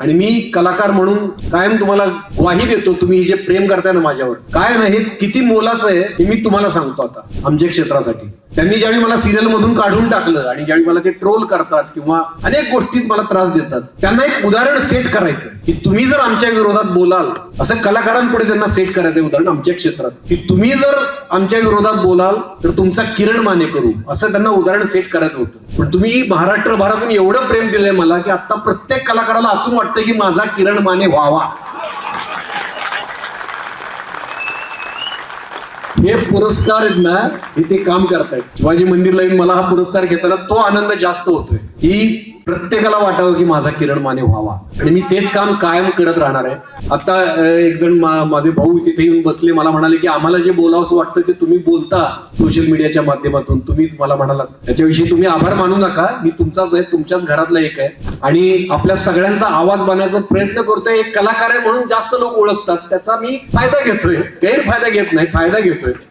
आणि मी कलाकार म्हणून कायम तुम्हाला ग्वाही देतो, तुम्ही जे प्रेम करताय ना माझ्यावर, काय ना हे किती मोलाचं आहे हे मी तुम्हाला सांगतो. आता आमच्या क्षेत्रासाठी त्यांनी ज्यावेळी मला सिरियल मधून काढून टाकलं आणि ज्यावेळी मला ते ट्रोल करतात किंवा अनेक गोष्टीत मला त्रास देतात, त्यांना एक उदाहरण सेट करायचं की तुम्ही जर आमच्या विरोधात बोलाल, असं कलाकारांपुढे त्यांना सेट करायचं उदाहरण आमच्या क्षेत्रात, की तुम्ही जर आमच्या विरोधात बोलाल तर तुमचा किरण माने करू, असं त्यांना उदाहरण सेट करायचं होतं. पण तुम्ही महाराष्ट्रभरातून एवढं प्रेम दिलंय मला की आता प्रत्येक कलाकाराला आतून वाटतं की माझा किरण माने व्हावा. हे पुरस्कार आहेत ना, हे ते काम करतायत. शिवाजी मंदिरला येऊन मला हा पुरस्कार घेताना तो आनंद जास्त होतोय की प्रत्येकाला वाटावं की माझा किरण माने व्हावा, आणि मी तेच काम कायम करत राहणार आहे. आता एक जण माझे भाऊ तिथे येऊन बसले, मला म्हणाले की आम्हाला जे बोलावंसं वाटतं ते तुम्ही बोलता सोशल मीडियाच्या माध्यमातून, तुम्हीच मला म्हणालात. त्याच्याविषयी तुम्ही आभार मानू नका, मी तुमचाच आहे, तुमच्याच घरातला एक आहे आणि आपल्या सगळ्यांचा आवाज बनवायचा प्रयत्न करतोय. एक कलाकार आहे म्हणून जास्त लोक ओळखतात, त्याचा मी फायदा घेतोय, गैरफायदा घेत नाही, फायदा घेतोय.